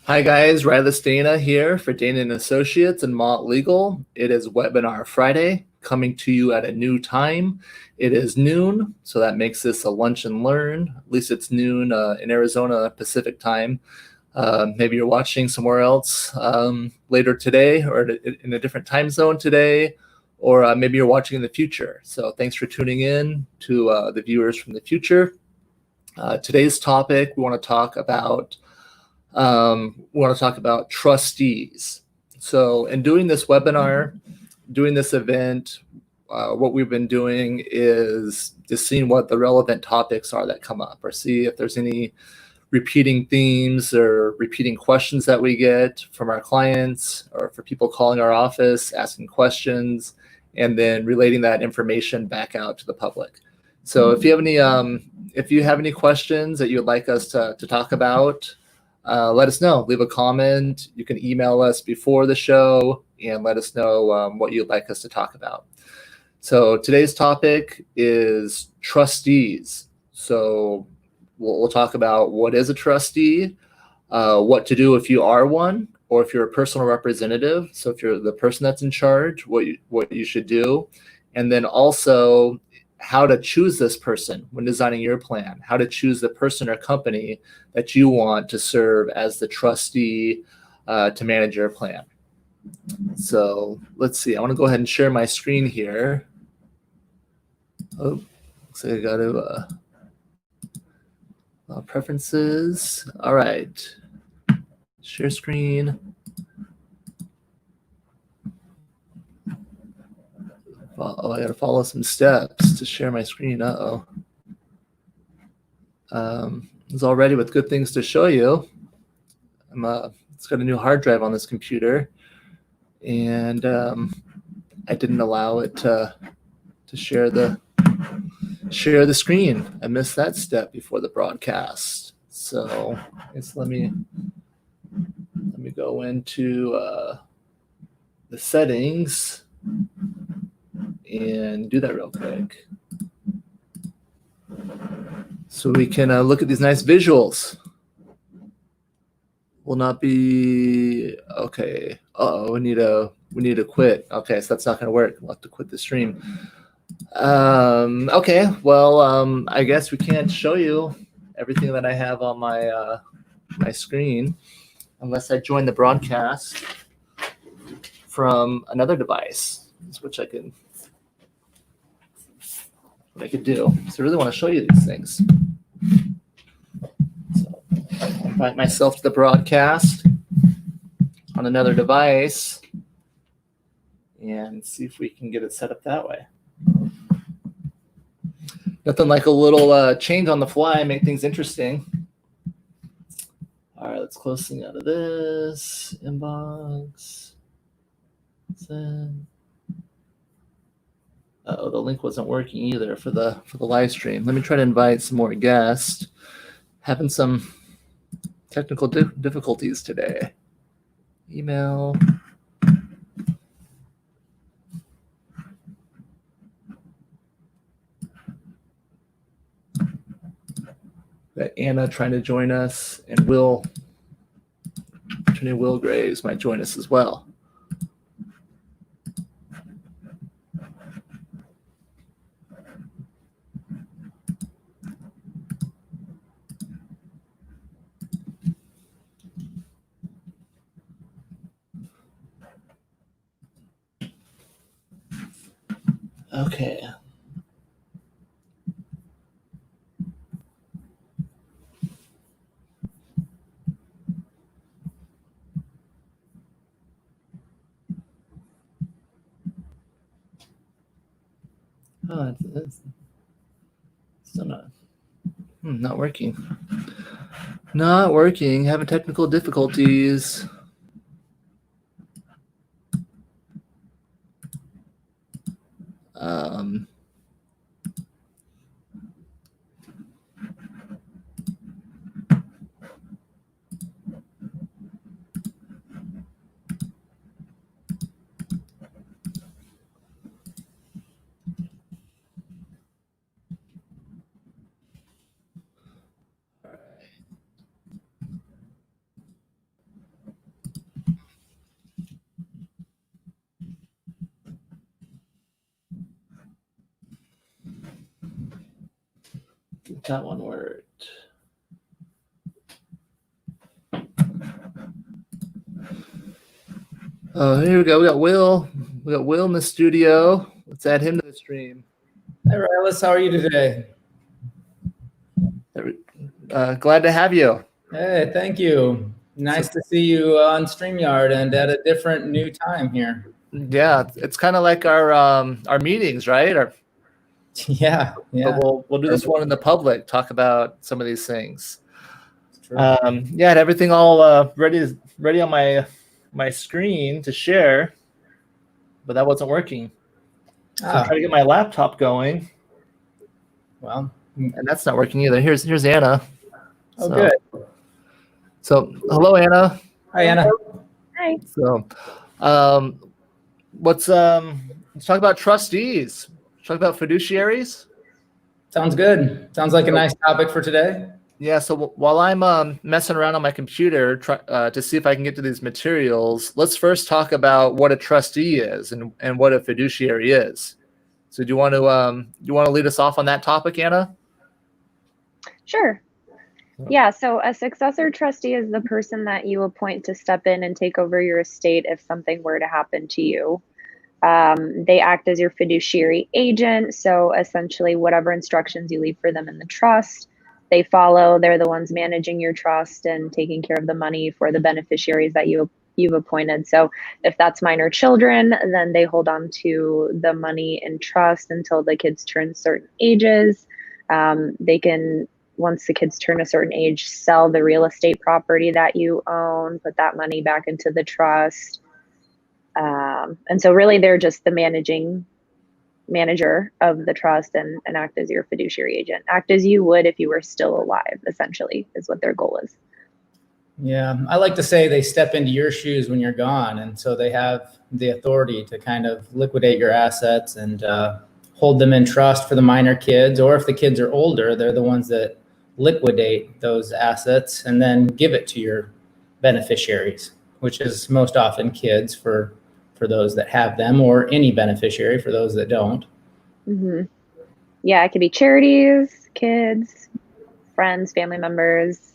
Hi guys, Rilus Dana here for Dana and Associates and Mott Legal. It is Webinar Friday, coming to you at a new time. It is noon, so that makes this a lunch and learn. At least it's noon in Arizona Pacific time. Maybe you're watching somewhere else later today or in a different time zone today, or maybe you're watching in the future. So thanks for tuning in to the viewers from the future. Today's topic, we want to talk about trustees. So in doing this webinar, doing this event, what we've been doing is just seeing what the relevant topics are that come up, or see if there's any repeating themes or repeating questions that we get from our clients or for people calling our office, asking questions, and then relating that information back out to the public. So if you have any questions that you'd like us to talk about, let us know. Leave a comment. You can email us before the show and let us know what you'd like us to talk about. So today's topic is trustees. So we'll talk about what is a trustee, what to do if you are one, or if you're a personal representative. So if you're the person that's in charge, what you should do, and then also how to choose this person when designing your plan, how to choose the person or company that you want to serve as the trustee to manage your plan. So let's see, I want to go ahead and share my screen here. Oh, looks like I got to preferences. All right, share screen. Oh, I got to follow some steps to share my screen. It's all ready with good things to show you. It's got a new hard drive on this computer, and I didn't allow it to share the screen. I missed that step before the broadcast. So let me go into the settings and do that real quick, so we can look at these nice visuals. Will not be okay. We need to quit. Okay, so that's not going to work. We'll have to quit the stream. Okay, well, I guess we can't show you everything that I have on my my screen unless I join the broadcast from another device, which I could do. So I really want to show you these things. So I'll invite myself to the broadcast on another device and see if we can get it set up that way. Nothing like a little change on the fly, make things interesting. All right, let's close thing out of this inbox. Send. Oh, the link wasn't working either for the live stream. Let me try to invite some more guests. Having some technical difficulties today. Email. Got Anna trying to join us, and Attorney Will Graves might join us as well. Okay. Oh, it's still not working. Not working. Having technical difficulties. That one worked. Oh, here we go. We got Will. We got Will in the studio. Let's add him to the stream. Hi, Rilus. How are you today? Glad to have you. Hey, thank you. Nice to see you on StreamYard and at a different new time here. Yeah, it's kind of like our meetings, right? Yeah. But we'll do this one in the public. Talk about some of these things. True. Yeah, I had everything all ready on my screen to share, but that wasn't working. So I'm trying to get my laptop going. Well, and that's not working either. Here's Anna. Oh, good. So hello, Anna. Hi, Anna. Hi. So, let's talk about trustees. Let's talk about fiduciaries. Sounds good. Sounds like a nice topic for today. Yeah. So while I'm messing around on my computer to see if I can get to these materials, let's first talk about what a trustee is and what a fiduciary is. So do you want to lead us off on that topic, Anna? Sure. Yeah, so a successor trustee is the person that you appoint to step in and take over your estate if something were to happen to you. They act as your fiduciary agent, so essentially whatever instructions you leave for them in the trust, they follow. They're the ones managing your trust and taking care of the money for the beneficiaries that you've appointed. So if that's minor children, then they hold on to the money in trust until the kids turn certain ages. They can, once the kids turn a certain age, sell the real estate property that you own, put that money back into the trust. And so really they're just the manager of the trust and act as your fiduciary agent. Act as you would if you were still alive, essentially, is what their goal is. Yeah, I like to say they step into your shoes when you're gone. And so they have the authority to kind of liquidate your assets and hold them in trust for the minor kids. Or if the kids are older, they're the ones that liquidate those assets and then give it to your beneficiaries, which is most often kids for those that have them, or any beneficiary for those that don't. Mm-hmm. Yeah, it could be charities, kids, friends, family members.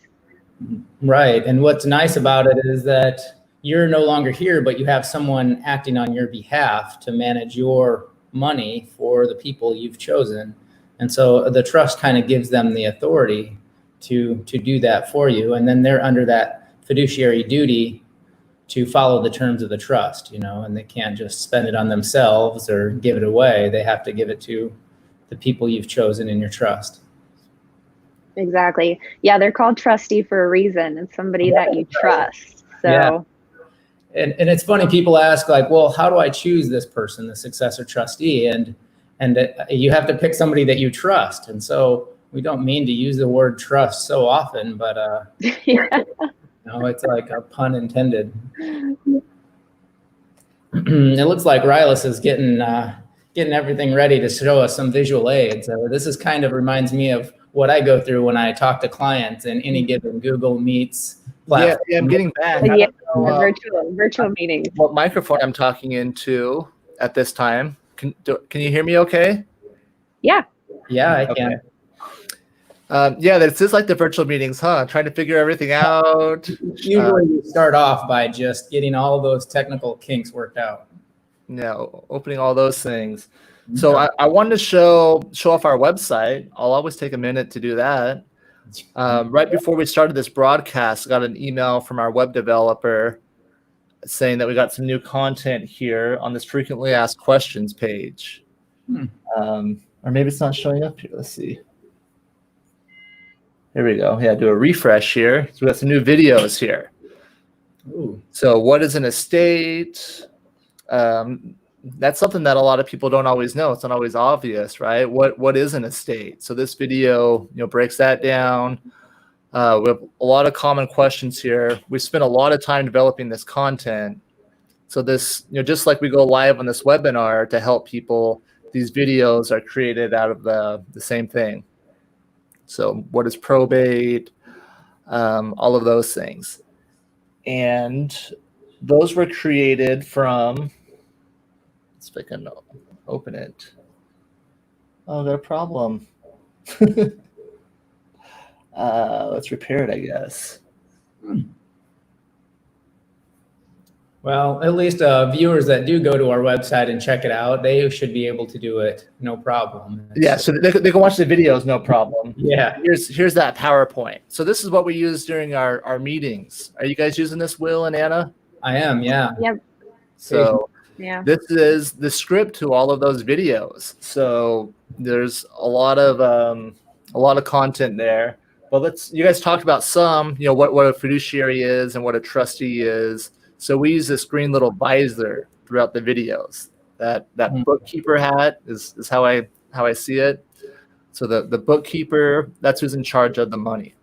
Right. And what's nice about it is that you're no longer here, but you have someone acting on your behalf to manage your money for the people you've chosen. And so the trust kind of gives them the authority to do that for you. And then they're under that fiduciary duty to follow the terms of the trust, and they can't just spend it on themselves or give it away. They have to give it to the people you've chosen in your trust. Exactly. Yeah, they're called trustee for a reason. It's somebody that you trust. So. Yeah. And it's funny, people ask like, well, how do I choose this person, the successor trustee? And you have to pick somebody that you trust. And so we don't mean to use the word trust so often, but yeah. It's like a pun intended. It looks like Rilus is getting everything ready to show us some visual aids. This is kind of reminds me of what I go through when I talk to clients in any given Google Meets platform. Yeah, I'm getting back. Yeah, virtual meetings. What microphone I'm talking into at this time? Can you hear me okay? Yeah. Yeah, I can. Yeah, this is like the virtual meetings, huh? Trying to figure everything out. Usually you start off by just getting all those technical kinks worked out. Yeah, opening all those things. So I wanted to show off our website. I'll always take a minute to do that. Right before we started this broadcast, I got an email from our web developer saying that we got some new content here on this frequently asked questions page. Or maybe it's not showing up here. Let's see. Here we go. Yeah, do a refresh here. So we got some new videos here. Ooh. So what is an estate? That's something that a lot of people don't always know. It's not always obvious, right? What is an estate? So this video, breaks that down. We have a lot of common questions here. We spent a lot of time developing this content. So this, just like we go live on this webinar to help people, these videos are created out of the same thing. So what is probate? All of those things. And those were created from, let's see if I can open it. Oh, got a problem. Let's repair it, I guess. Well, at least viewers that do go to our website and check it out, they should be able to do it no problem. Yeah, so they can watch the videos, no problem. Yeah. Here's that PowerPoint. So this is what we use during our meetings. Are you guys using this, Will and Anna? I am, yeah. Yep. So Yeah. this is the script to all of those videos. So there's a lot of content there. But you guys talked about some, what a fiduciary is and what a trustee is. So we use this green little visor throughout the videos. That bookkeeper hat is how I see it. So the bookkeeper, that's who's in charge of the money.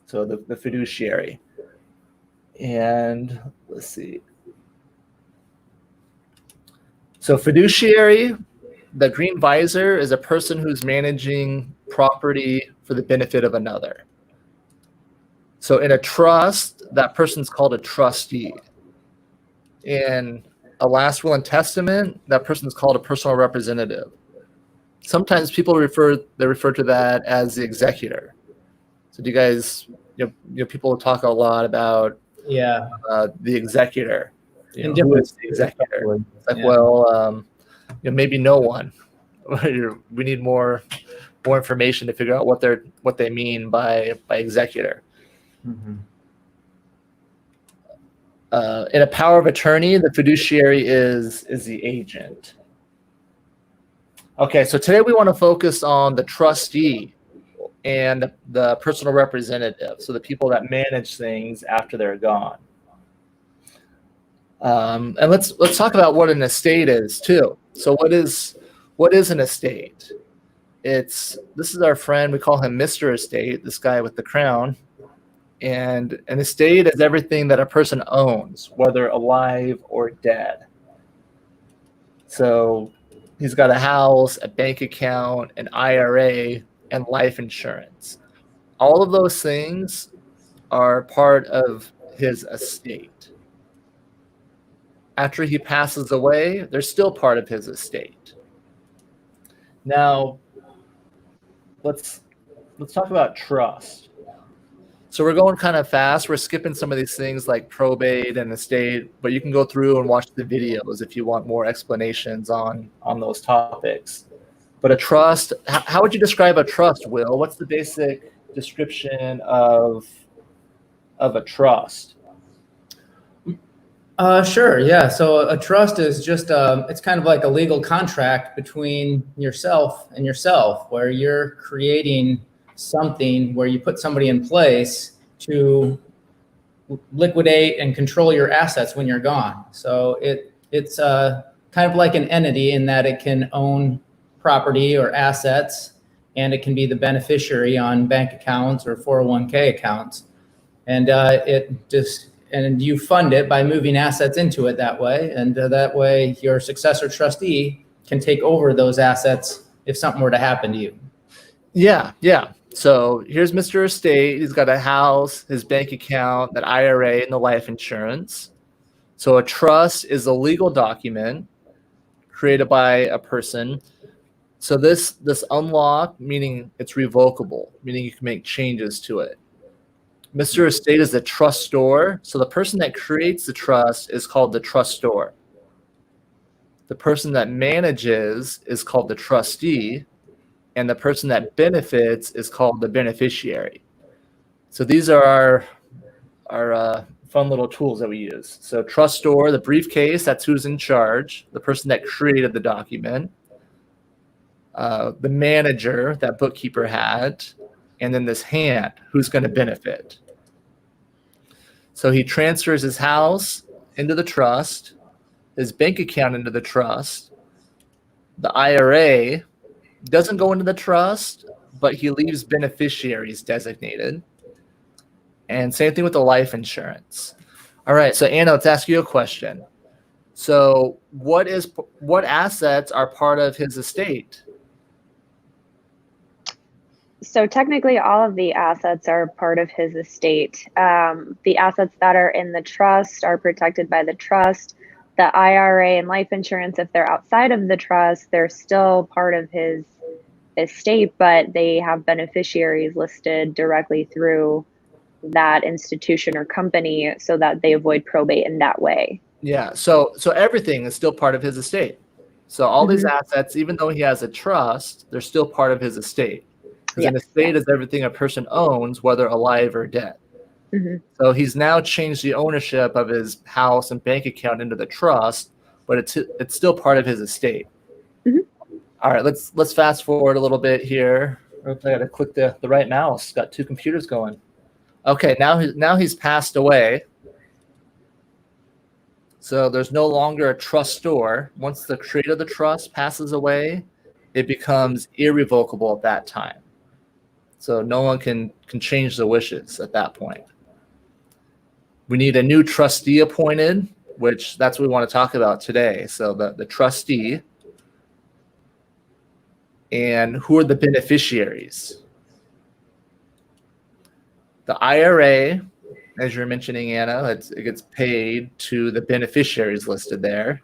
So the fiduciary. And let's see. So fiduciary, the green visor is a person who's managing property for the benefit of another. So in a trust, that person's called a trustee. In a last will and testament, that person's called a personal representative. Sometimes people refer to that as the executor. So do you guys, people talk a lot about the executor. Who is the executor? It's like, well, maybe no one. We need more information to figure out what they mean by executor. Mm-hmm. In a power of attorney, the fiduciary is the agent. Okay, so today we want to focus on the trustee and the personal representative, so the people that manage things after they're gone. And let's talk about what an estate is too. So what is an estate? This is our friend, we call him Mr. Estate, this guy with the crown. And an estate is everything that a person owns, whether alive or dead. So he's got a house, a bank account, an IRA, and life insurance. All of those things are part of his estate. After he passes away, they're still part of his estate. Now, let's talk about trust. So we're going kind of fast. We're skipping some of these things like probate and estate, but you can go through and watch the videos if you want more explanations on those topics. But a trust, how would you describe a trust, Will? What's the basic description of a trust? Sure, yeah. So a trust is just it's kind of like a legal contract between yourself and yourself, where you're creating something where you put somebody in place to liquidate and control your assets when you're gone. So it's kind of like an entity in that it can own property or assets, and it can be the beneficiary on bank accounts or 401k accounts. And and you fund it by moving assets into it that way. And that way your successor trustee can take over those assets if something were to happen to you. Yeah. So here's Mr. Estate. He's got a house, his bank account, that IRA, and the life insurance. So a trust is a legal document created by a person. So this unlock, meaning it's revocable, meaning you can make changes to it. Mr. Estate is the trustor. So the person that creates the trust is called the trustor. The person that manages is called the trustee. And the person that benefits is called the beneficiary. So these are our fun little tools that we use. So trustor, the briefcase, that's who's in charge, the person that created the document, the manager, that bookkeeper had, and then this hand, who's going to benefit. So he transfers his house into the trust, his bank account into the trust, the IRA doesn't go into the trust, but he leaves beneficiaries designated. And same thing with the life insurance. All right, so Anna, let's ask you a question. So what assets are part of his estate? So technically all of the assets are part of his estate. The assets that are in the trust are protected by the trust. The IRA and life insurance, if they're outside of the trust, they're still part of his estate, but they have beneficiaries listed directly through that institution or company so that they avoid probate in that way. Yeah. So everything is still part of his estate. So all these Mhm. assets, even though he has a trust, they're still part of his estate. Because an Yes, estate is everything a person owns, whether alive or dead. Mhm. So he's now changed the ownership of his house and bank account into the trust, but it's still part of his estate. Mhm. All right, let's fast forward a little bit here. Oops, I got to click the right mouse. Got two computers going. Okay, now he's passed away. So there's no longer a trustor. Once the creator of the trust passes away, it becomes irrevocable at that time. So no one can change the wishes at that point. We need a new trustee appointed, which that's what we want to talk about today. So the trustee, and who are the beneficiaries? The IRA, as you're mentioning, Anna, it gets paid to the beneficiaries listed there.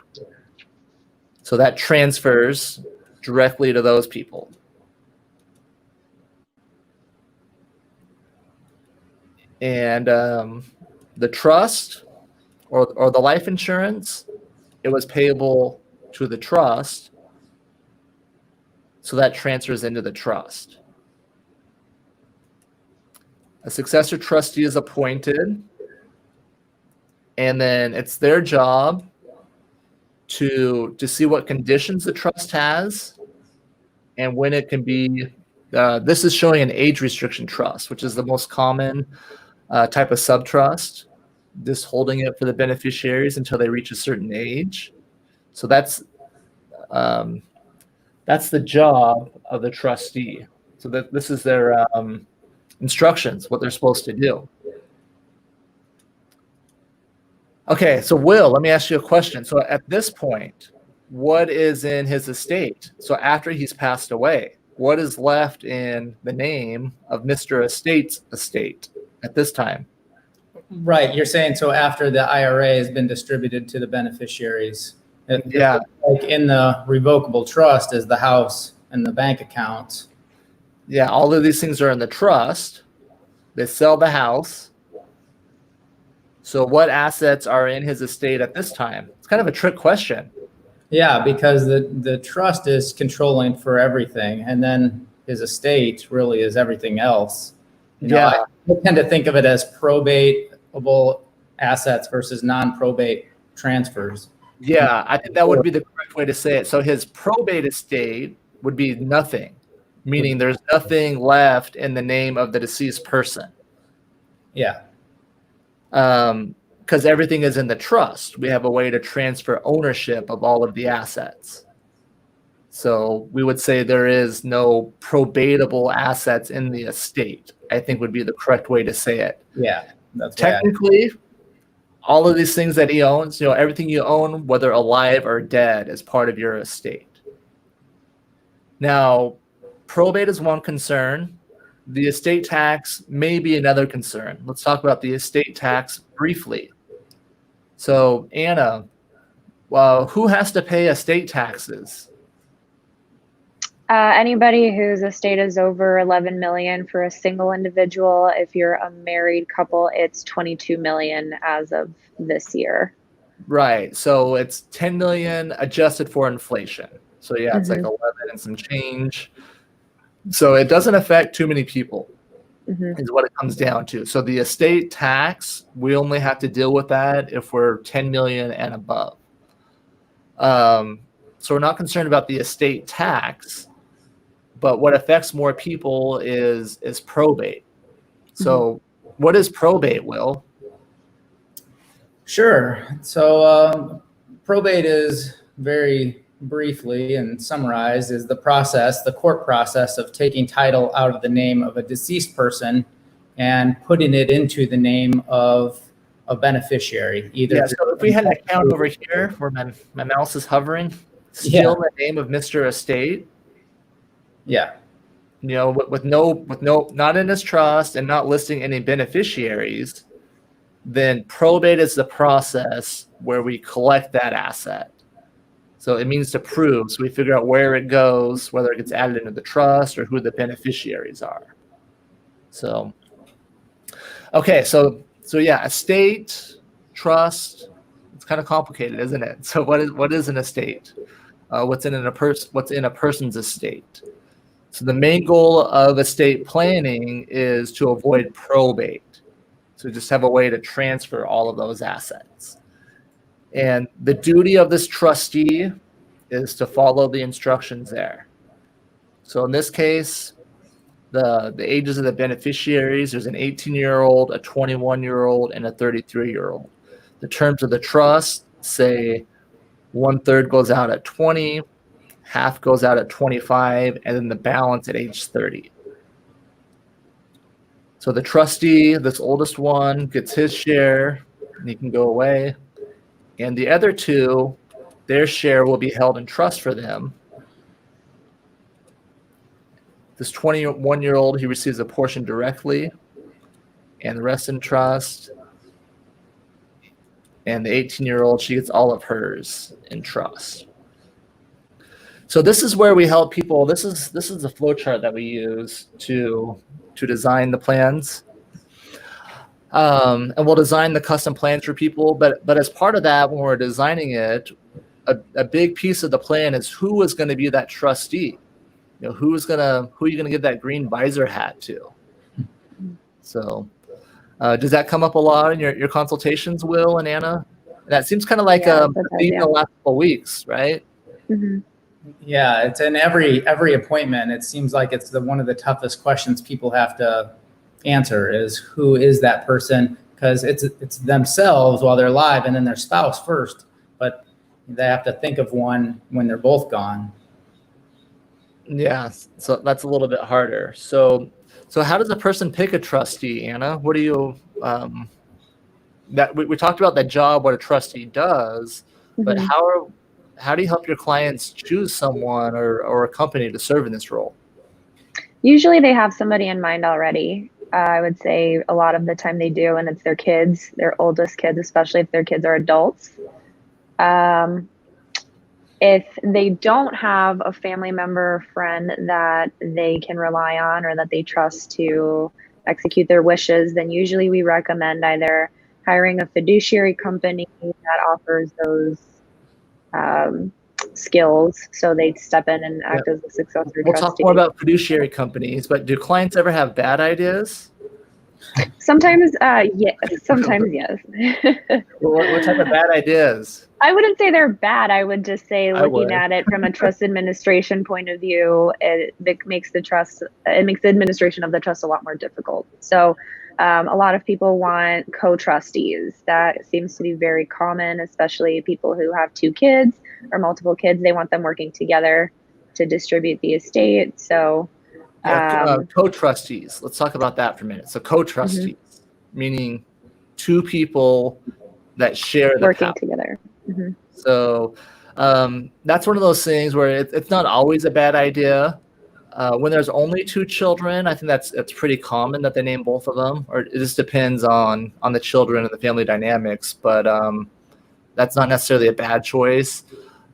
So that transfers directly to those people. And the trust or the life insurance, it was payable to the trust. So that transfers into the trust. A successor trustee is appointed, and then it's their job to see what conditions the trust has and when it can be. This is showing an age restriction trust, which is the most common type of subtrust, just holding it for the beneficiaries until they reach a certain age. So that's the job of the trustee. So that this is their instructions, what they're supposed to do. Okay, so Will, let me ask you a question. So at this point, what is in his estate? So after he's passed away, what is left in the name of Mr. Estate's estate at this time? Right. You're saying so after the IRA has been distributed to the beneficiaries. Yeah. Like in the revocable trust is the house and the bank accounts. Yeah, all of these things are in the trust. They sell the house. So what assets are in his estate at this time? It's kind of a trick question. Yeah, because the trust is controlling for everything, and then his estate really is everything else. Yeah. I tend to think of it as probateable assets versus non-probate transfers. Yeah, I think that would be the correct way to say it. So his probate estate would be nothing, meaning there's nothing left in the name of the deceased person. Yeah. Because everything is in the trust. We have a way to transfer ownership of all of the assets. So we would say there is no probatable assets in the estate, I think would be the correct way to say it. Yeah. That's Technically, all of these things that he owns, everything you own, whether alive or dead, is part of your estate. Now, probate is one concern. The estate tax may be another concern. Let's talk about the estate tax briefly. So, Anna, who has to pay estate taxes? Anybody whose estate is over 11 million for a single individual. If you're a married couple, it's 22 million as of this year. Right. So it's 10 million adjusted for inflation. So yeah, it's like 11 and some change. So it doesn't affect too many people, is what it comes down to. So the estate tax, we only have to deal with that if we're 10 million and above. So we're not concerned about the estate tax, but what affects more people is probate. So what is probate, Will? Sure. So probate is very briefly and summarized is the court process of taking title out of the name of a deceased person and putting it into the name of a beneficiary. So if we had an account over here where my mouse is hovering, still in the name of Mr. Estate. Yeah. With no, not in his trust and not listing any beneficiaries, then probate is the process where we collect that asset. So it means to prove. So we figure out where it goes, whether it gets added into the trust or who the beneficiaries are. So, okay, so yeah, estate, trust. It's kind of complicated, isn't it? So what is an estate? What's in a person's estate? So the main goal of estate planning is to avoid probate. So just have a way to transfer all of those assets. And the duty of this trustee is to follow the instructions there. So in this case, the ages of the beneficiaries, there's an 18-year-old, a 21-year-old, and a 33-year-old. The terms of the trust say 1/3 goes out at 20, half goes out at 25, and then the balance at age 30. So the trustee, this oldest one, gets his share, and he can go away. And the other two, their share will be held in trust for them. This 21-year-old, he receives a portion directly, and the rest in trust. And the 18-year-old, she gets all of hers in trust. So this is where we help people. This is the flow chart that we use to design the plans. And we'll design the custom plans for people. But as part of that, when we're designing it, a big piece of the plan is who is going to be that trustee. You know, who are you going to give that green visor hat to? So does that come up a lot in your consultations, Will and Anna? That seems kind of like a theme in the last couple of weeks, right? Mm-hmm. Yeah, it's in every appointment. It seems like it's one of the toughest questions people have to answer is who is that person? Because it's themselves while they're alive, and then their spouse first. But they have to think of one when they're both gone. Yeah, so that's a little bit harder. So how does a person pick a trustee, Anna? What do you that we talked about that job, what a trustee does, but how do you help your clients choose someone or a company to serve in this role? Usually they have somebody in mind already. I would say a lot of the time they do, and it's their kids, their oldest kids, especially if their kids are adults. If they don't have a family member or friend that they can rely on or that they trust to execute their wishes, then usually we recommend either hiring a fiduciary company that offers those skills, so they'd step in and act as a successor We'll trustee. talk more about fiduciary companies, but do clients ever have bad ideas? Sometimes, yes. Sometimes, yes. What type of bad ideas? I wouldn't say they're bad. I would just say, looking at it from a trust administration point of view, it makes the administration of the trust a lot more difficult. So a lot of people want co-trustees. That seems to be very common, especially people who have 2 kids or multiple kids. They want them working together to distribute the estate. So co-trustees. Let's talk about that for a minute. So co-trustees, meaning 2 people that share the working power together. Mm-hmm. So that's one of those things where it's not always a bad idea. When there's only 2 children, I think that's pretty common that they name both of them, or it just depends on the children and the family dynamics. But that's not necessarily a bad choice.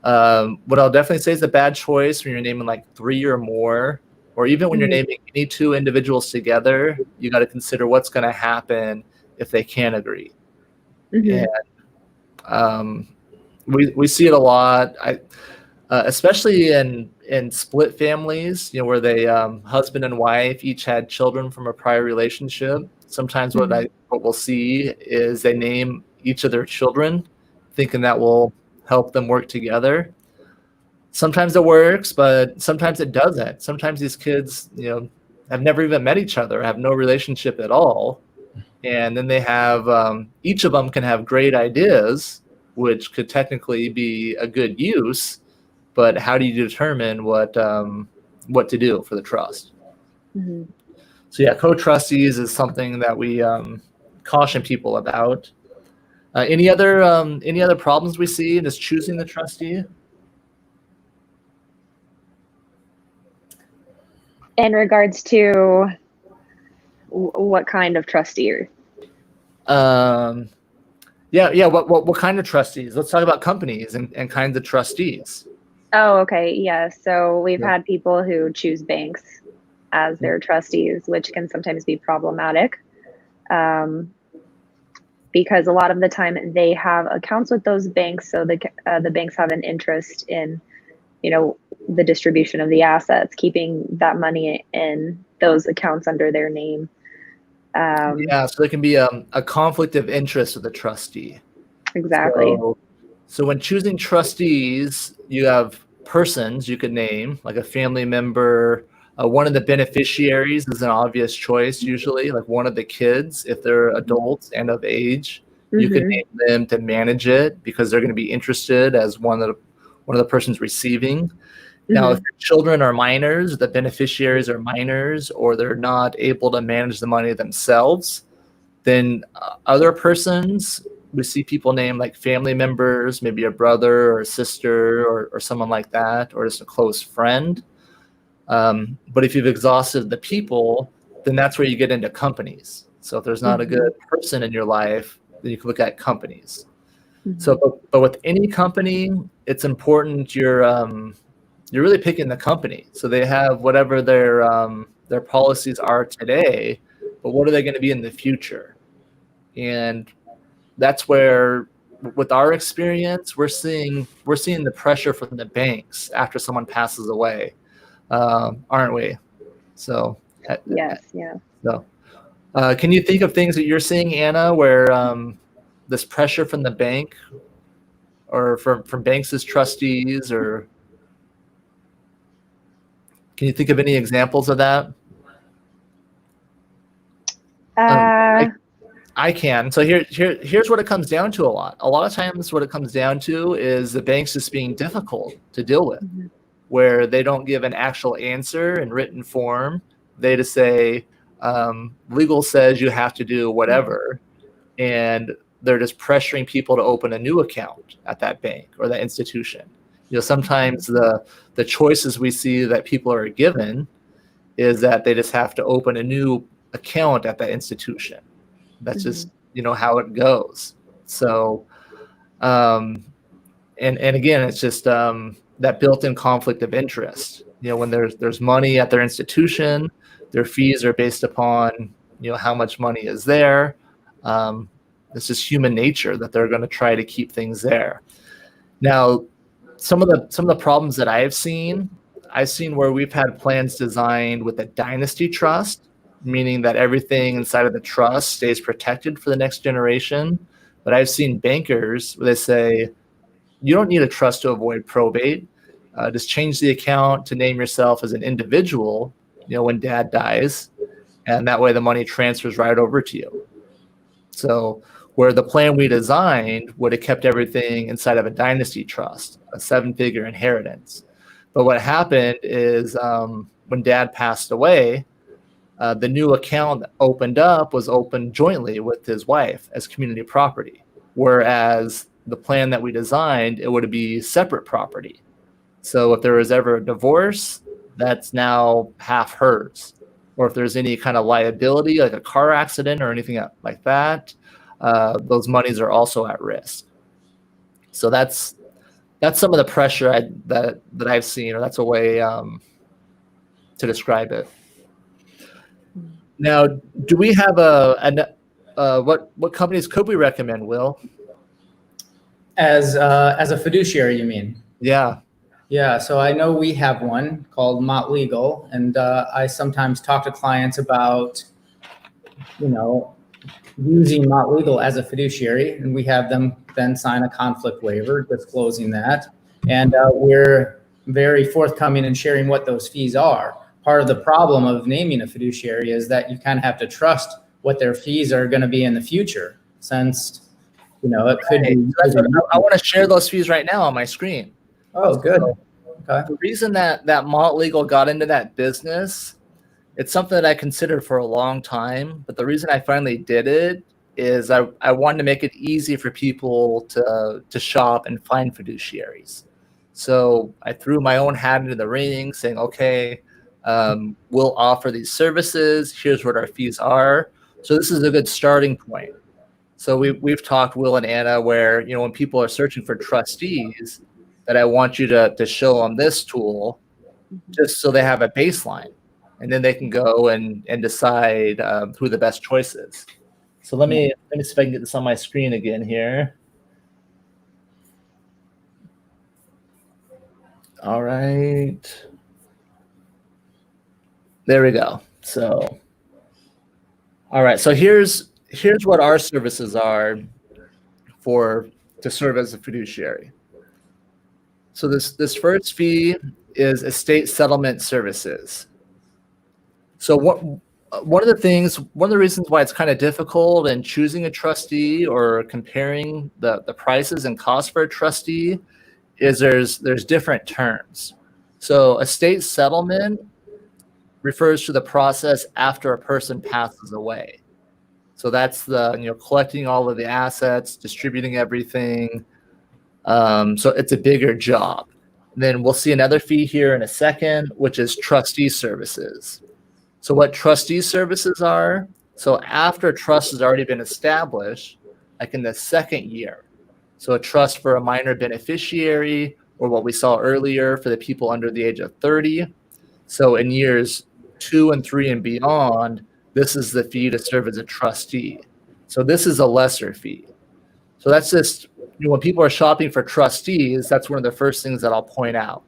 What I'll definitely say is a bad choice when you're naming like 3 or more, or even when you're naming any 2 individuals together. You got to consider what's going to happen if they can't agree. And we see it a lot. Especially in split families, where they husband and wife each had children from a prior relationship. Sometimes what we'll see is they name each of their children, thinking that will help them work together. Sometimes it works, but sometimes it doesn't. Sometimes these kids, have never even met each other, have no relationship at all, and then they have each of them can have great ideas, which could technically be a good use. But how do you determine what to do for the trust? So yeah, co-trustees is something that we caution people about. Any other problems we see in just choosing the trustee? In regards to what kind of trustee? Yeah. What kind of trustees? Let's talk about companies and kinds of trustees. Oh, okay. Yeah. So we've Yeah. had people who choose banks as their trustees, which can sometimes be problematic. Because a lot of the time they have accounts with those banks, so the banks have an interest in, the distribution of the assets, keeping that money in those accounts under their name. Yeah, so there can be a conflict of interest with the trustee. Exactly. So when choosing trustees, you have persons you could name, like a family member. One of the beneficiaries is an obvious choice, usually, like one of the kids, if they're adults and of age. You could Mm-hmm. name them to manage it because they're going to be interested as one of the persons receiving. Now, if Mm-hmm. your children are minors, the beneficiaries are minors, or they're not able to manage the money themselves, then other persons, we see people named like family members, maybe a brother or a sister or someone like that, or just a close friend. But if you've exhausted the people, then that's where you get into companies. So if there's not a good person in your life, then you can look at companies. So, but with any company, it's important you're really picking the company. So they have whatever their policies are today, but what are they going to be in the future? And that's where, with our experience, we're seeing the pressure from the banks after someone passes away, aren't we? So, Yes. Yeah. so can you think of things that you're seeing, Anna, where this pressure from the bank or from banks as trustees, or can you think of any examples of that? Um, Uh, I can. So here's what it comes down to a lot. A lot of times what it comes down to is the banks just being difficult to deal with, where they don't give an actual answer in written form. They just say, legal says you have to do whatever, and they're just pressuring people to open a new account at that bank or that institution. Sometimes the choices we see that people are given is that they just have to open a new account at that institution. That's just how it goes. So and again, it's just that built-in conflict of interest. When there's money at their institution, their fees are based upon how much money is there. It's just human nature that they're going to try to keep things there. Now, some of the problems that I've seen where we've had plans designed with a dynasty trust, meaning that everything inside of the trust stays protected for the next generation. But I've seen bankers where they say, you don't need a trust to avoid probate. Just change the account to name yourself as an individual, when dad dies, and that way the money transfers right over to you. So where the plan we designed would have kept everything inside of a dynasty trust, a 7-figure inheritance. But what happened is when dad passed away, the new account that opened up was opened jointly with his wife as community property. Whereas the plan that we designed, it would be separate property. So if there was ever a divorce, that's now half hers. Or if there's any kind of liability, like a car accident or anything like that, those monies are also at risk. So that's some of the pressure that I've seen, or that's a way to describe it. Now, do we have what companies could we recommend, Will? As a fiduciary, you mean? Yeah. Yeah, so I know we have one called Mott Legal, and I sometimes talk to clients about, using Mott Legal as a fiduciary, and we have them then sign a conflict waiver disclosing that. And we're very forthcoming in sharing what those fees are. Part of the problem of naming a fiduciary is that you kind of have to trust what their fees are going to be in the future, since, it could be. I want to share those fees right now on my screen. Oh, good. Okay. The reason that Mott Legal got into that business, it's something that I considered for a long time, but the reason I finally did it is I wanted to make it easy for people to shop and find fiduciaries. So I threw my own hat into the ring saying, okay, we'll offer these services. Here's what our fees are. So this is a good starting point. So we've talked, Will and Anna, where, when people are searching for trustees, that I want you to show them this tool just so they have a baseline, and then they can go and decide who the best choice is. So let me see if I can get this on my screen again here. All right. There we go. So, all right. So here's what our services are to serve as a fiduciary. So this first fee is estate settlement services. So one of the reasons why it's kind of difficult in choosing a trustee or comparing the prices and costs for a trustee is there's different terms. So estate settlement refers to the process after a person passes away. So that's the collecting all of the assets, distributing everything. So it's a bigger job. And then we'll see another fee here in a second, which is trustee services. So what trustee services are, so after a trust has already been established, like in the second year, so a trust for a minor beneficiary, or what we saw earlier for the people under the age of 30. So in years 2 and 3 and beyond, this is the fee to serve as a trustee. So this is a lesser fee. So that's just, when people are shopping for trustees, that's one of the first things that I'll point out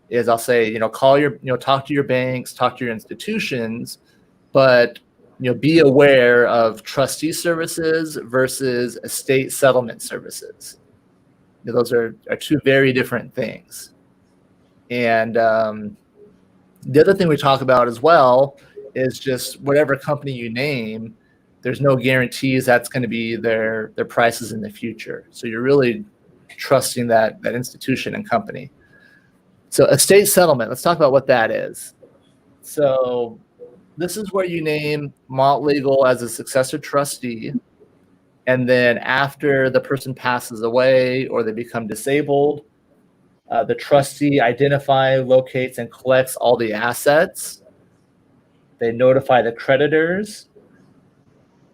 is I'll say, talk to your banks, talk to your institutions, but, be aware of trustee services versus estate settlement services. Those are two very different things. And the other thing we talk about as well is just whatever company you name, there's no guarantees that's going to be their prices in the future. So you're really trusting that institution and company. So estate settlement, let's talk about what that is. So this is where you name Mott Legal as a successor trustee. And then after the person passes away or they become disabled, the trustee identifies, locates, and collects all the assets. They notify the creditors,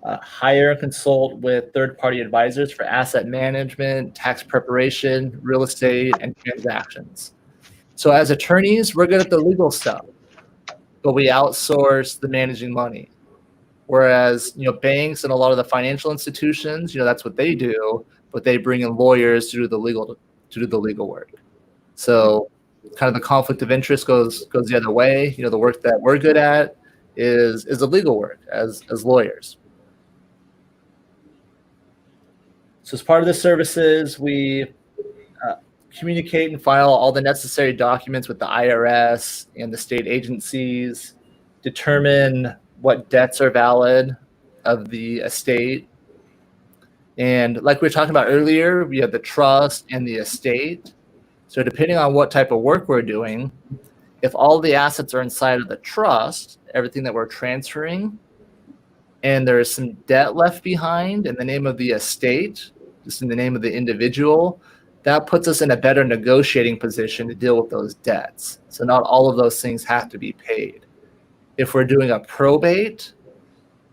hire and consult with third-party advisors for asset management, tax preparation, real estate, and transactions. So as attorneys, we're good at the legal stuff, but we outsource the managing money. Whereas, banks and a lot of the financial institutions, that's what they do, but they bring in lawyers to do the legal work. So kind of the conflict of interest goes the other way. The work that we're good at is the legal work as lawyers. So as part of the services, we communicate and file all the necessary documents with the IRS and the state agencies, determine what debts are valid of the estate. And like we were talking about earlier, we have the trust and the estate. So depending on what type of work we're doing, if all the assets are inside of the trust, everything that we're transferring, and there is some debt left behind in the name of the estate, just in the name of the individual, that puts us in a better negotiating position to deal with those debts. So not all of those things have to be paid. If we're doing a probate,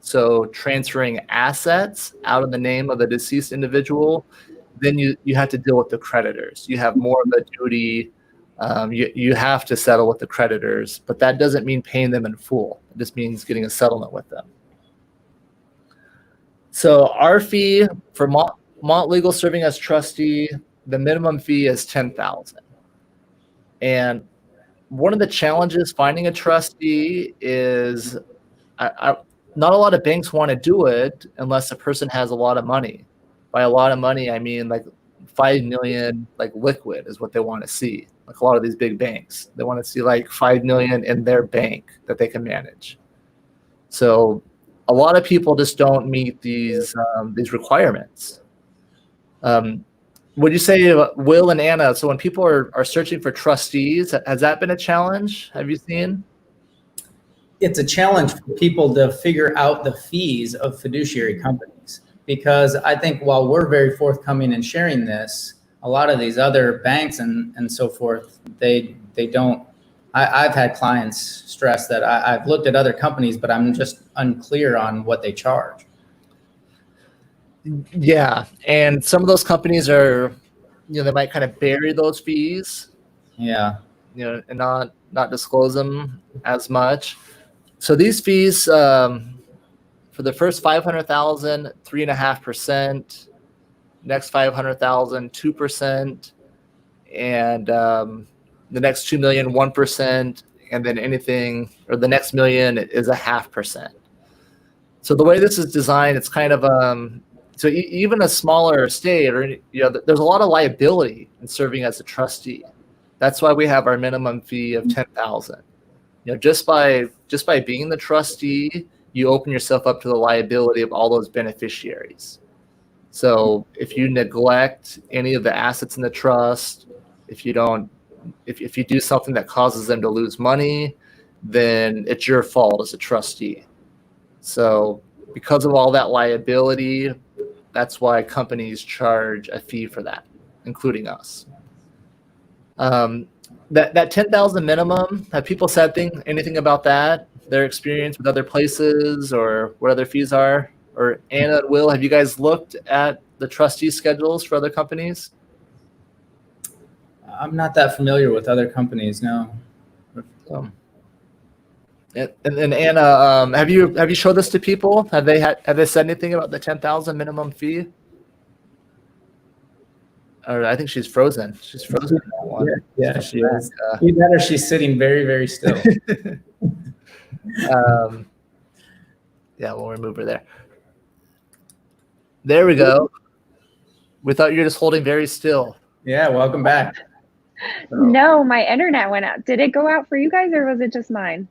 so transferring assets out of the name of the deceased individual, then you have to deal with the creditors. You have more of a duty. You have to settle with the creditors, but that doesn't mean paying them in full. It just means getting a settlement with them. So our fee for Mott Legal serving as trustee, the minimum fee is $10,000. And one of the challenges finding a trustee is not a lot of banks want to do it unless the person has a lot of money. By a lot of money, I mean like 5 million, like liquid is what they want to see. Like a lot of these big banks, they want to see like 5 million in their bank that they can manage. So a lot of people just don't meet these requirements. Would you say, Will and Anna, so when people are searching for trustees, has that been a challenge? Have you seen? It's a challenge for people to figure out the fees of fiduciary companies, because I think while we're very forthcoming in sharing this, a lot of these other banks and so forth, they don't. I've had clients stress that I've looked at other companies, but I'm just unclear on what they charge. Yeah, and some of those companies are, they might kind of bury those fees, Yeah. and not disclose them as much. So these fees, for the first 500,000, 3.5%, next 500,000, 2%, and the next 2 million, 1%, and then anything, or the next million is 0.5%. So the way this is designed, it's kind of so even a smaller estate, or there's a lot of liability in serving as a trustee. That's why we have our minimum fee of 10,000. Just by being the trustee, you open yourself up to the liability of all those beneficiaries. So if you neglect any of the assets in the trust, if you do something that causes them to lose money, then it's your fault as a trustee. So because of all that liability, that's why companies charge a fee for that, including us. That 10,000 minimum, have people said anything about that? Their experience with other places or what other fees are? Or Anna and Will, have you guys looked at the trustee schedules for other companies? I'm not that familiar with other companies, no. And Anna, have you showed this to people? Have they said anything about the 10,000 minimum fee? Or I think she's frozen. She's frozen. Yeah, she is. Either that or she's sitting very, very still. Yeah, we'll remove her there. There we go. We thought you were just holding very still. Yeah, welcome back. No, my internet went out. Did it go out for you guys, or was it just mine?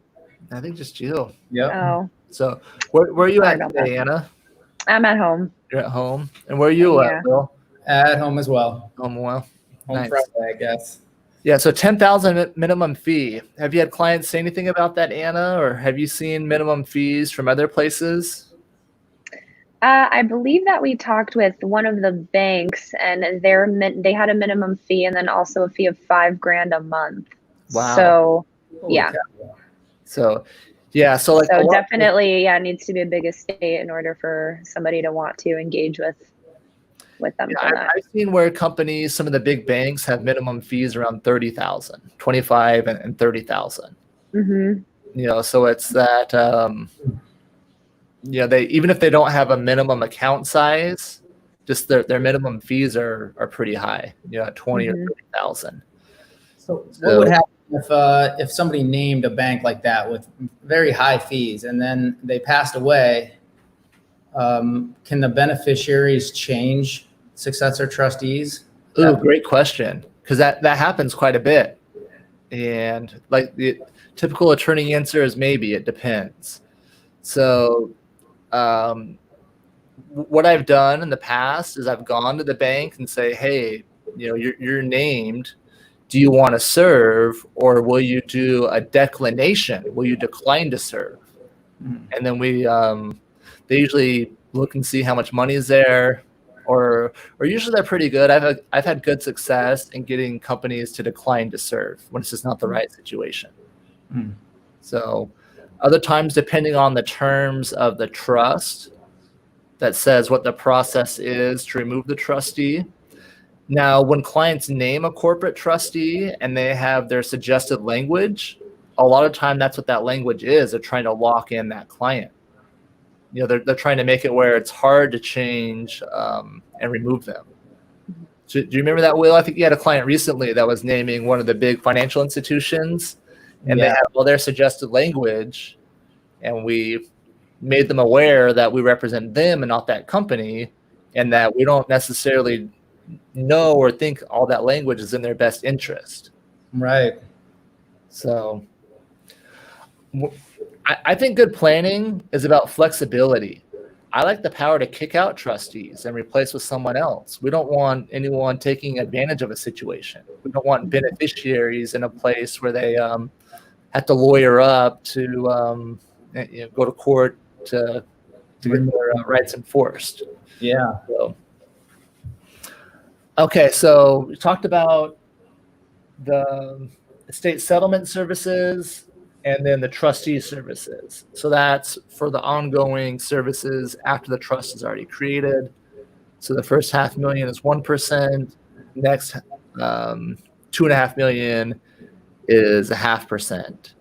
I think just you. Yep. Oh. So where are you at today, Anna? I'm at home. You're at home. And where are you at, Will? At home as well. Home well. Home Nice. Friday, I guess. Yeah, so 10,000 minimum fee. Have you had clients say anything about that, Anna, or have you seen minimum fees from other places? I believe that we talked with one of the banks, and they had a minimum fee and then also a fee of $5,000 a month. Wow. So yeah. So yeah, so like definitely, it needs to be a big estate in order for somebody to want to engage with them. Yeah, I've seen where companies, some of the big banks, have minimum fees around 30,000, 25 and 30,000. Mm-hmm. So it's that they, even if they don't have a minimum account size, just their minimum fees are pretty high, 20 or 30,000. So what would happen if somebody named a bank like that with very high fees and then they passed away? Can the beneficiaries change successor trustees? Ooh, great question. Because that happens quite a bit. And like the typical attorney answer is maybe, it depends. So what I've done in the past is I've gone to the bank and say, hey, you're named. Do you want to serve, or will you do a declination? Will you decline to serve? And then they usually look and see how much money is there, or usually they're pretty good. I've had good success in getting companies to decline to serve when it's just not the right situation. So other times, depending on the terms of the trust, that says what the process is to remove the trustee. Now, when clients name a corporate trustee and they have their suggested language, a lot of time that's what that language is. They're trying to lock in that client. They're trying to make it where it's hard to change and remove them. So, do you remember that, Will? I think you had a client recently that was naming one of the big financial institutions, and they had all their suggested language, and we made them aware that we represent them and not that company, and that we don't necessarily know or think all that language is in their best interest. Right. So I think good planning is about flexibility. I like the power to kick out trustees and replace with someone else. We don't want anyone taking advantage of a situation. We don't want beneficiaries in a place where they have to lawyer up to go to court to get their rights enforced. Yeah. Okay, so we talked about the estate settlement services and then the trustee services. So that's for the ongoing services after the trust is already created. So the first $500,000 is 1%. Next, 2.5 million is 0.5%.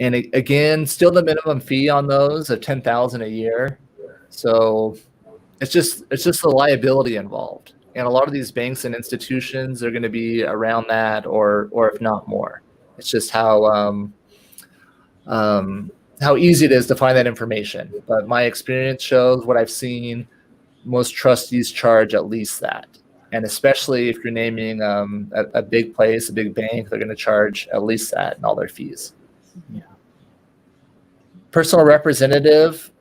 And again, still the minimum fee on those of 10,000 a year. So it's just the liability involved. And a lot of these banks and institutions are going to be around that, or if not more. It's just how easy it is to find that information. But my experience shows, what I've seen, most trustees charge at least that. And especially if you're naming a big place, a big bank, they're going to charge at least that in all their fees. Yeah. Personal representative.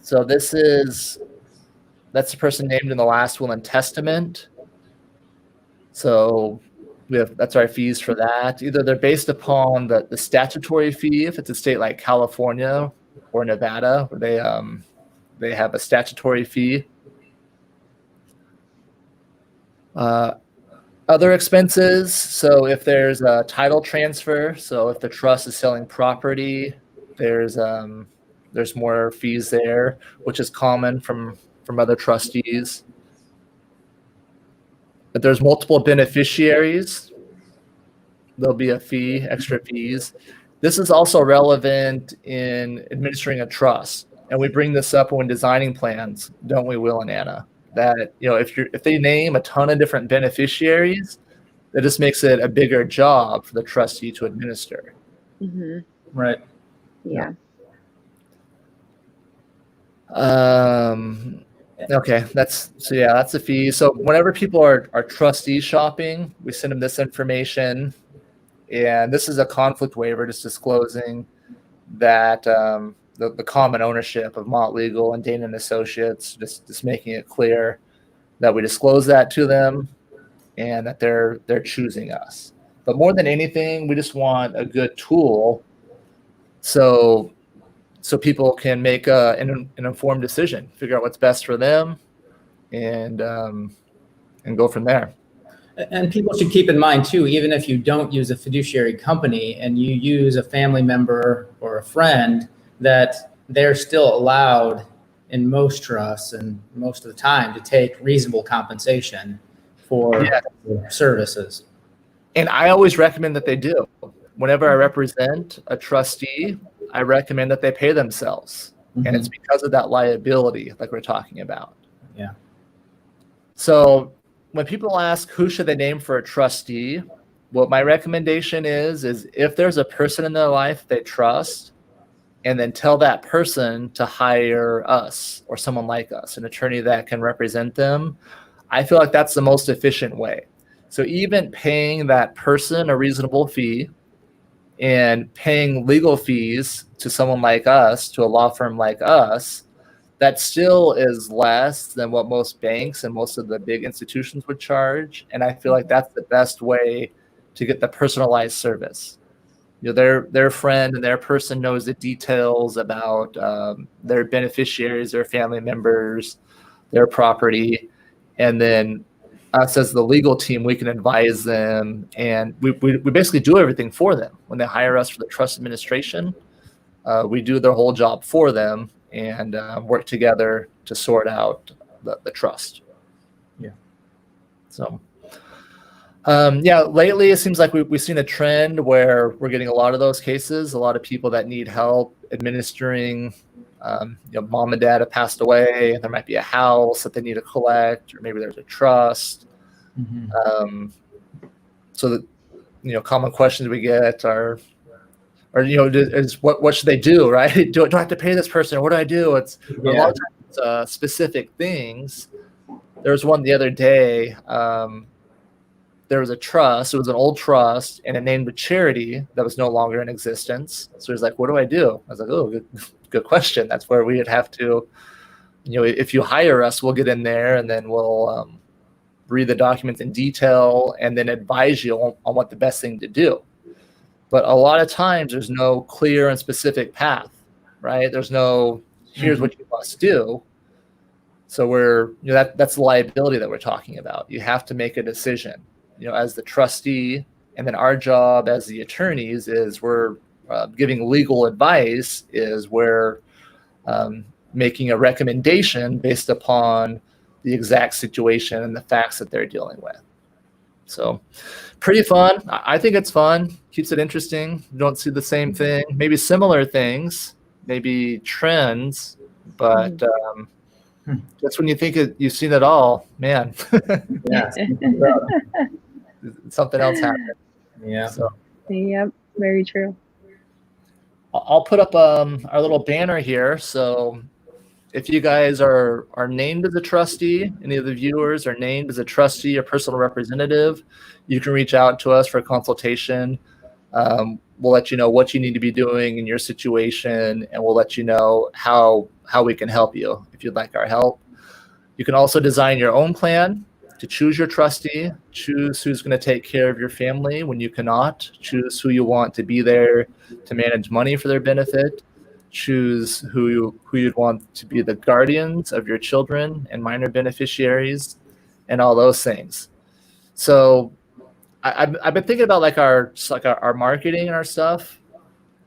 So that's the person named in the last will and testament. So that's our fees for that. Either they're based upon the statutory fee, if it's a state like California or Nevada, where they have a statutory fee. Other expenses. So if there's a title transfer, so if the trust is selling property, there's more fees there, which is common from other trustees. If there's multiple beneficiaries, there'll be a fee, extra fees. This is also relevant in administering a trust. And we bring this up when designing plans, don't we, Will and Anna? That, if they name a ton of different beneficiaries, that just makes it a bigger job for the trustee to administer. Mm-hmm. Right. Yeah. Okay, that's the fee. So whenever people are trustee shopping, we send them this information, and this is a conflict waiver, just disclosing that the common ownership of Mott Legal and Dana and Associates, just making it clear that we disclose that to them and that they're choosing us. But more than anything, we just want a good tool so people can make an informed decision, figure out what's best for them, and go from there. And people should keep in mind too, even if you don't use a fiduciary company and you use a family member or a friend, that they're still allowed in most trusts and most of the time to take reasonable compensation for services. And I always recommend that they do. Whenever I represent a trustee, I recommend that they pay themselves. Mm-hmm. And it's because of that liability, like we're talking about. Yeah. So when people ask who should they name for a trustee, what my recommendation is if there's a person in their life they trust, and then tell that person to hire us or someone like us, an attorney that can represent them, I feel like that's the most efficient way. So even paying that person a reasonable fee and paying legal fees to someone like us, to a law firm like us, that still is less than what most banks and most of the big institutions would charge. And I feel like that's the best way to get the personalized service. Their friend and their person knows the details about their beneficiaries, their family members, their property. And then us as the legal team, we can advise them, and we basically do everything for them. When they hire us for the trust administration, we do their whole job for them and work together to sort out the trust. Yeah. So, lately it seems like we've seen a trend where we're getting a lot of those cases, a lot of people that need help administering. Mom and dad have passed away. There might be a house that they need to collect, or maybe there's a trust. Mm-hmm. So that, common questions we get are is what should they do, right? Do I have to pay this person? What do I do? A lot of times specific things. There was one the other day. There was a trust. It was an old trust, and it named a charity that was no longer in existence. So he's like, "What do I do?" I was like, "Oh, good question." That's where we would have to, if you hire us, we'll get in there and then we'll read the documents in detail and then advise you on what the best thing to do. But a lot of times there's no clear and specific path, right? There's no, here's what you must do. So that's the liability that we're talking about. You have to make a decision, as the trustee, and then our job as the attorneys is we're giving legal advice, is we're making a recommendation based upon the the exact situation and the facts that they're dealing with. So pretty fun. I think it's fun. Keeps it interesting. You don't see the same thing, maybe similar things, maybe trends, but just when you think you've seen it all, man, Yeah. something else happened. Yeah. So Yep, very true. I'll put up our little banner here. So if you guys are named as a trustee, any of the viewers are named as a trustee or personal representative, you can reach out to us for a consultation. We'll let you know what you need to be doing in your situation, and we'll let you know how we can help you if you'd like our help. You can also design your own plan to choose your trustee, choose who's going to take care of your family when you cannot, choose who you want to be there to manage money for their benefit, choose who you'd want to be the guardians of your children and minor beneficiaries, and all those things. So I've been thinking about like our marketing and our stuff.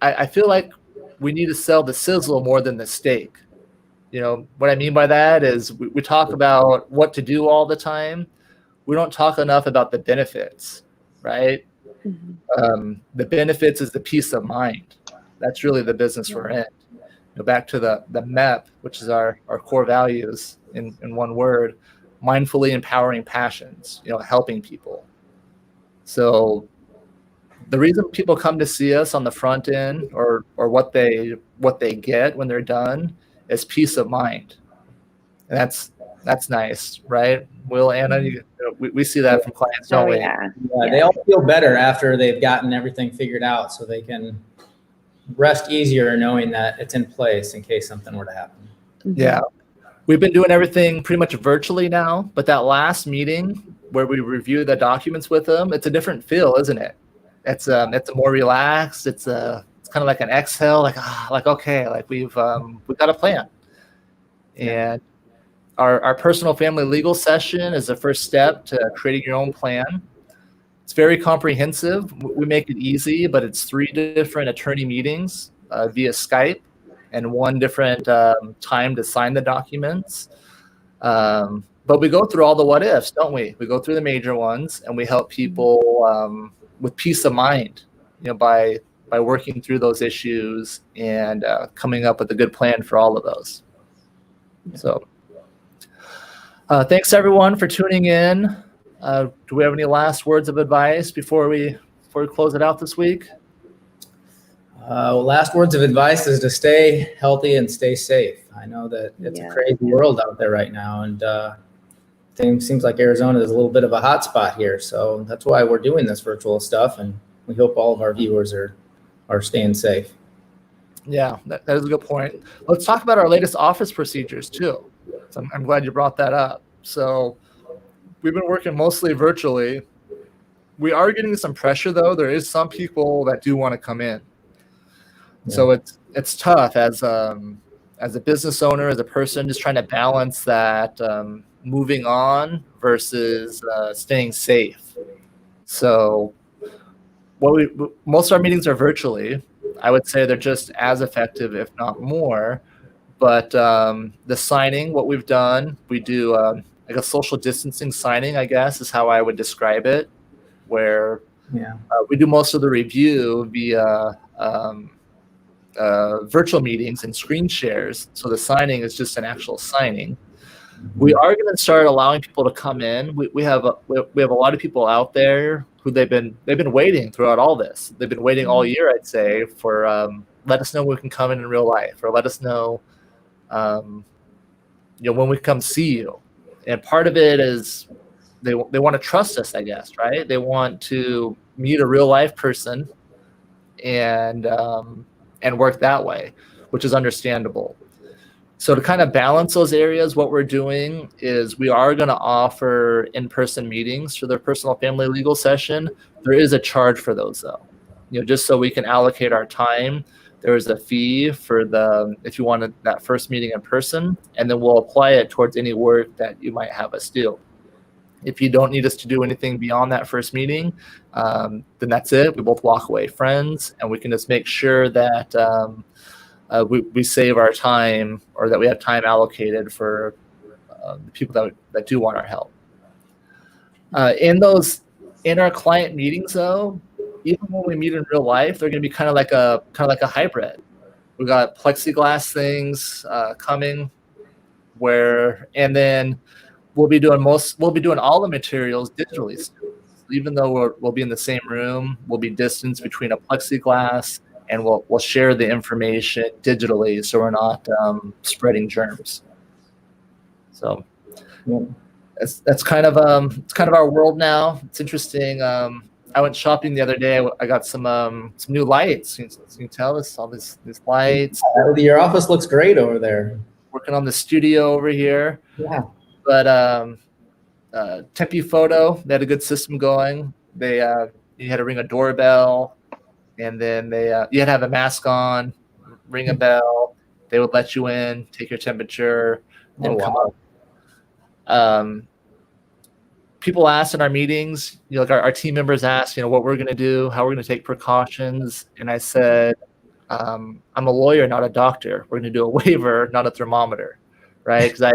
I feel like we need to sell the sizzle more than the steak. You know, what I mean by that is we talk about what to do all the time. We don't talk enough about the benefits, right? The benefits is the peace of mind. That's really the business we're in. Back to the MEP, which is our core values in one word, mindfully empowering passions, helping people. So the reason people come to see us on the front end or what they get when they're done is peace of mind. And that's nice, right? Will, Anna, we see that from clients, don't we? Yeah, they all feel better after they've gotten everything figured out, so they can rest easier knowing that it's in place in case something were to happen. Yeah. We've been doing everything pretty much virtually now, but that last meeting where we review the documents with them, it's a different feel, isn't it? It's a more relaxed. It's kind of like an exhale, like okay, like we've got a plan. And our personal family legal session is the first step to creating your own plan. It's very comprehensive. We make it easy, but it's 3 different attorney meetings via Skype and 1 different time to sign the documents. But we go through all the what ifs, don't we? We go through the major ones, and we help people with peace of mind, by working through those issues and coming up with a good plan for all of those. So thanks everyone for tuning in. Do we have any last words of advice before we close it out this week? Last words of advice is to stay healthy and stay safe. I know that it's a crazy world out there right now, and seems like Arizona is a little bit of a hot spot here. So that's why we're doing this virtual stuff, and we hope all of our viewers are staying safe. Yeah, that is a good point. Let's talk about our latest office procedures too. So I'm glad you brought that up. So we've been working mostly virtually. We are getting some pressure though. There is some people that do want to come in. Yeah. So it's tough as a business owner, as a person, just trying to balance that moving on versus staying safe. So most of our meetings are virtually. I would say they're just as effective, if not more. But the signing, what we've done, we do like a social distancing signing, I guess, is how I would describe it, where we do most of the review via virtual meetings and screen shares. So the signing is just an actual signing. We are going to start allowing people to come in. We have a lot of people out there who they've been waiting throughout all this. They've been waiting all year, I'd say, for let us know when we can come in real life, or let us know when we come see you. And part of it is they want to trust us, I guess, right? They want to meet a real life person and work that way, which is understandable. So to kind of balance those areas, what we're doing is we are going to offer in-person meetings for their personal family legal session. There is a charge for those though, just so we can allocate our time. There is a fee for if you wanted that first meeting in person, and then we'll apply it towards any work that you might have us do. If you don't need us to do anything beyond that first meeting, then that's it. We both walk away friends, and we can just make sure that we save our time, or that we have time allocated for the people that do want our help. In our client meetings, though, even when we meet in real life, they're going to be kind of like a hybrid. We got plexiglass things coming, and then we'll be doing all the materials digitally. So even though we'll be in the same room, we'll be distanced between a plexiglass, and we'll share the information digitally, so we're not spreading germs. So that's kind of our world now. It's interesting. I went shopping the other day. I got some new lights. You can tell us all these lights. Your office looks great over there. Working on the studio over here. Yeah. But Tempe Photo, they had a good system going. You had to ring a doorbell, and then you had to have a mask on, ring a bell. They would let you in, take your temperature, and come up. People asked in our meetings, like our team members asked, what we're going to do, how we're going to take precautions. And I said, I'm a lawyer, not a doctor. We're going to do a waiver, not a thermometer, right? Because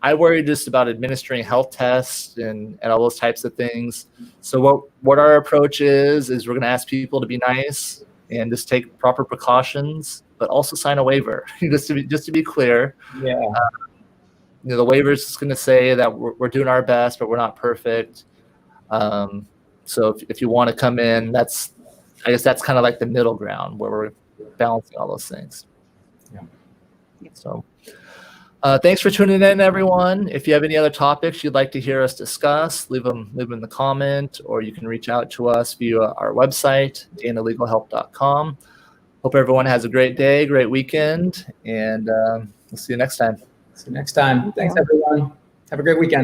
I worry just about administering health tests and all those types of things. So what our approach is we're going to ask people to be nice and just take proper precautions, but also sign a waiver, just to be clear. Yeah. The waiver is just going to say that we're doing our best, but we're not perfect. So if you want to come in, I guess that's kind of like the middle ground where we're balancing all those things. Yeah. So thanks for tuning in, everyone. If you have any other topics you'd like to hear us discuss, leave them in the comment, or you can reach out to us via our website, danalegalhelp.com. Hope everyone has a great day, great weekend, and we'll see you next time. See you next time. Thanks, everyone. Have a great weekend.